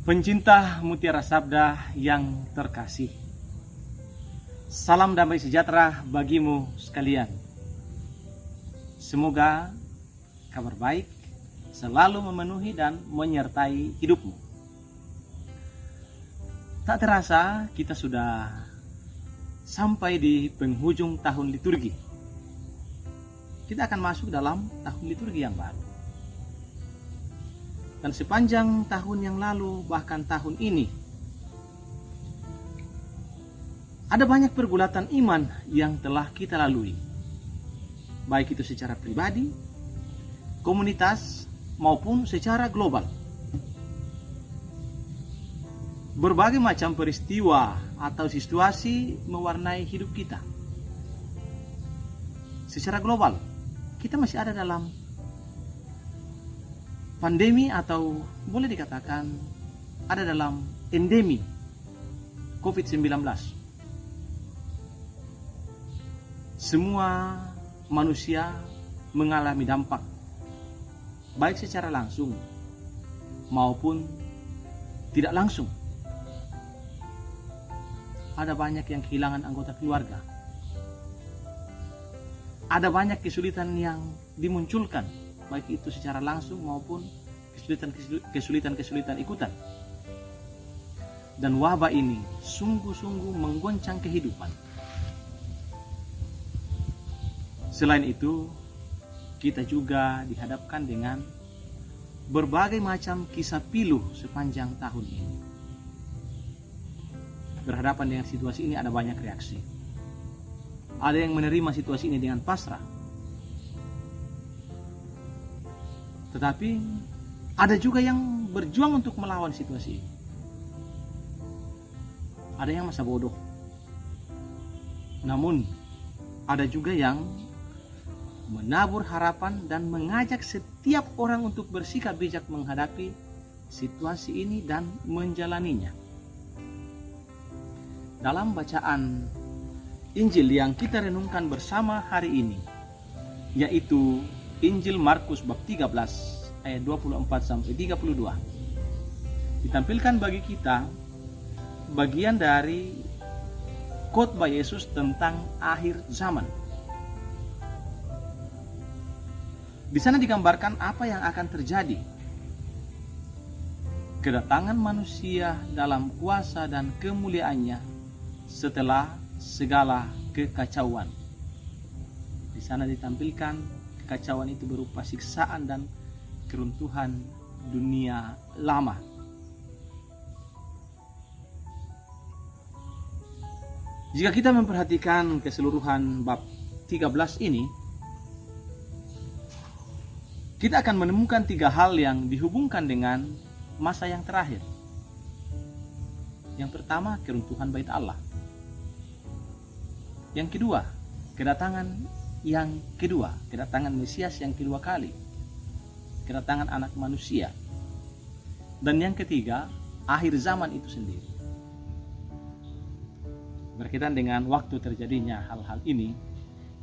Pencinta Mutiara Sabda yang terkasih, salam damai sejahtera bagimu sekalian. Semoga kabar baik selalu memenuhi dan menyertai hidupmu. Tak terasa kita sudah sampai di penghujung tahun liturgi. Kita akan masuk dalam tahun liturgi yang baru. Dan sepanjang tahun yang lalu, bahkan tahun ini, ada banyak pergulatan iman yang telah kita lalui, baik itu secara pribadi, komunitas, maupun secara global. Berbagai macam peristiwa atau situasi mewarnai hidup kita. Secara global, kita masih ada dalam pandemi, atau boleh dikatakan ada dalam endemi COVID-19. Semua manusia mengalami dampak, baik secara langsung maupun tidak langsung. Ada banyak yang kehilangan anggota keluarga. Ada banyak kesulitan yang dimunculkan, baik itu secara langsung maupun kesulitan ikutan. Dan wabah ini sungguh-sungguh menggoncang kehidupan. Selain itu, kita juga dihadapkan dengan berbagai macam kisah pilu sepanjang tahun ini. Berhadapan dengan situasi ini ada banyak reaksi. Ada yang menerima situasi ini dengan pasrah, tetapi ada juga yang berjuang untuk melawan situasi ini. Ada yang masa bodoh. Namun ada juga yang menabur harapan dan mengajak setiap orang untuk bersikap bijak menghadapi situasi ini dan menjalaninya. Dalam bacaan Injil yang kita renungkan bersama hari ini, yaitu Injil Markus bab 13 ayat 24-32, ditampilkan bagi kita bagian dari khotbah Yesus tentang akhir zaman. Di sana digambarkan apa yang akan terjadi. Kedatangan manusia dalam kuasa dan kemuliaannya setelah segala kekacauan. Di sana ditampilkan kekacauan itu berupa siksaan dan keruntuhan dunia lama. Jika kita memperhatikan keseluruhan bab 13 ini, kita akan menemukan 3 hal yang dihubungkan dengan masa yang terakhir. Yang pertama, keruntuhan bait Allah. Yang kedua, kedatangan Mesias yang kedua kali, kedatangan anak manusia. Dan yang ketiga, akhir zaman itu sendiri. Berkaitan dengan waktu terjadinya hal-hal ini,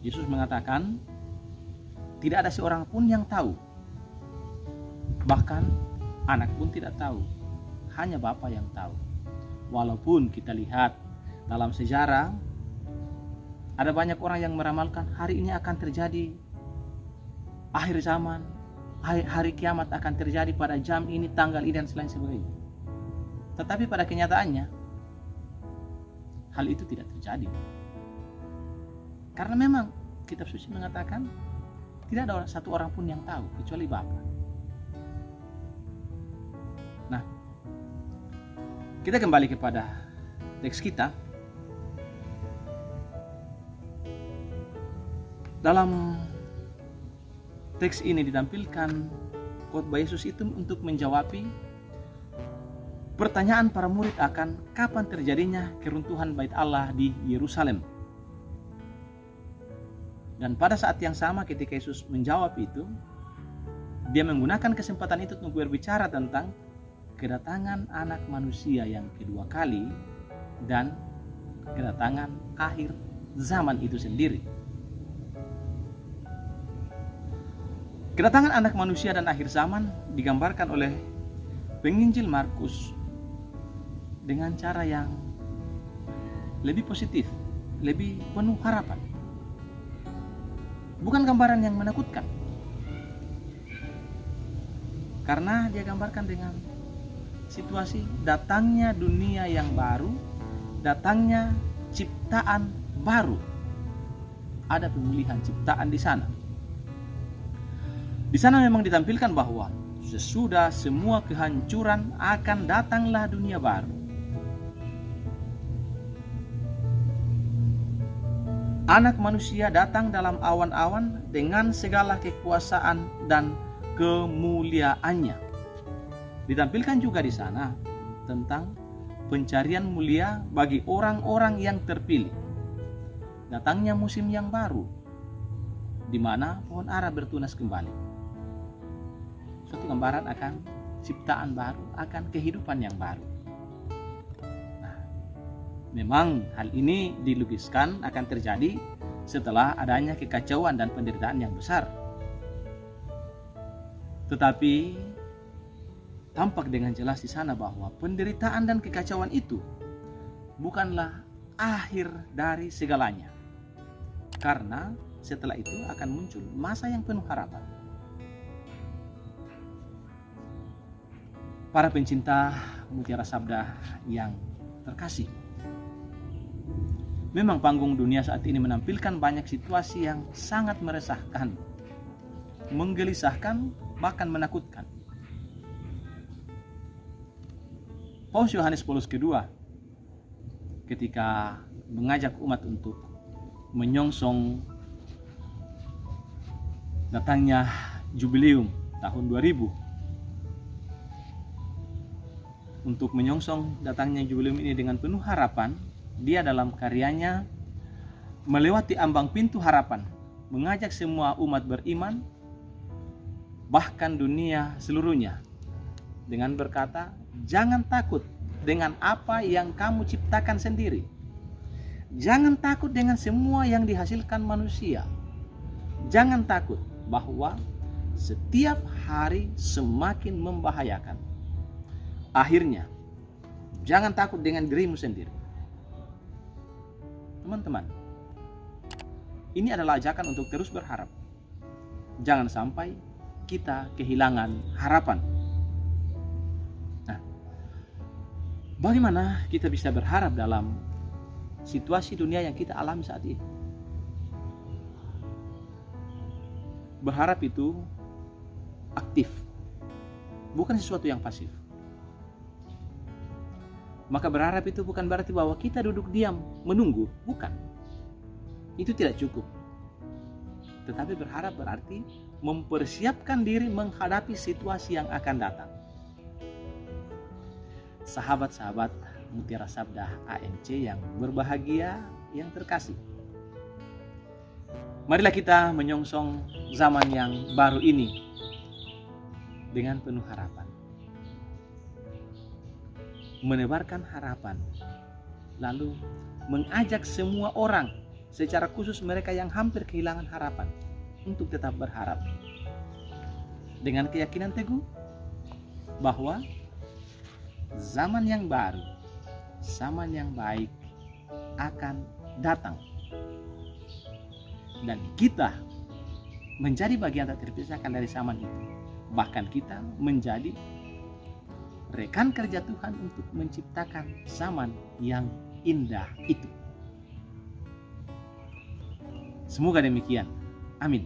Yesus mengatakan, tidak ada seorang pun yang tahu, bahkan anak pun tidak tahu, hanya Bapa yang tahu. Walaupun kita lihat dalam sejarah, ada banyak orang yang meramalkan hari ini akan terjadi akhir zaman, hari kiamat akan terjadi pada jam ini, tanggal ini, dan selain sebagainya. Tetapi pada kenyataannya, hal itu tidak terjadi. Karena memang kitab suci mengatakan tidak ada satu orang pun yang tahu kecuali Bapa. Nah, kita kembali kepada teks kita. Dalam teks ini ditampilkan khotbah Yesus itu untuk menjawab pertanyaan para murid akan kapan terjadinya keruntuhan bait Allah di Yerusalem. Dan pada saat yang sama ketika Yesus menjawab itu, dia menggunakan kesempatan itu untuk berbicara tentang kedatangan anak manusia yang kedua kali dan kedatangan akhir zaman itu sendiri. Kedatangan anak manusia dan akhir zaman digambarkan oleh penginjil Markus dengan cara yang lebih positif, lebih penuh harapan. Bukan gambaran yang menakutkan. Karena dia gambarkan dengan situasi datangnya dunia yang baru, datangnya ciptaan baru. Ada pemulihan ciptaan di sana. Di sana memang ditampilkan bahwa sesudah semua kehancuran akan datanglah dunia baru. Anak manusia datang dalam awan-awan dengan segala kekuasaan dan kemuliaannya. Ditampilkan juga di sana tentang pencarian mulia bagi orang-orang yang terpilih. Datangnya musim yang baru, di mana pohon ara bertunas kembali. Suatu gambaran akan ciptaan baru, akan kehidupan yang baru. Nah, memang hal ini dilukiskan akan terjadi setelah adanya kekacauan dan penderitaan yang besar. Tetapi tampak dengan jelas di sana bahwa penderitaan dan kekacauan itu bukanlah akhir dari segalanya. Karena setelah itu akan muncul masa yang penuh harapan. Para pencinta Mutiara Sabda yang terkasih, memang panggung dunia saat ini menampilkan banyak situasi yang sangat meresahkan, menggelisahkan, bahkan menakutkan. Paus Yohanes Paulus II ketika mengajak umat untuk menyongsong datangnya jubileum tahun 2000, untuk menyongsong datangnya jubileum ini dengan penuh harapan, dia dalam karyanya melewati ambang pintu harapan, mengajak semua umat beriman, bahkan dunia seluruhnya, dengan berkata, jangan takut dengan apa yang kamu ciptakan sendiri. Jangan takut dengan semua yang dihasilkan manusia. Jangan takut bahwa setiap hari semakin membahayakan. Akhirnya, jangan takut dengan dirimu sendiri. Teman-teman, ini adalah ajakan untuk terus berharap. Jangan sampai kita kehilangan harapan. Nah, bagaimana kita bisa berharap dalam situasi dunia yang kita alami saat ini? Berharap itu aktif, bukan sesuatu yang pasif. Maka berharap itu bukan berarti bahwa kita duduk diam menunggu, bukan. Itu tidak cukup. Tetapi berharap berarti mempersiapkan diri menghadapi situasi yang akan datang. Sahabat-sahabat Mutiara Sabda ANC yang berbahagia, yang terkasih, marilah kita menyongsong zaman yang baru ini dengan penuh harapan. Menebarkan harapan, lalu mengajak semua orang, secara khusus mereka yang hampir kehilangan harapan, untuk tetap berharap dengan keyakinan teguh bahwa zaman yang baru, zaman yang baik akan datang, dan kita menjadi bagian tak terpisahkan dari zaman itu. Bahkan kita menjadi rekan kerja Tuhan untuk menciptakan zaman yang indah itu. Semoga demikian. Amin.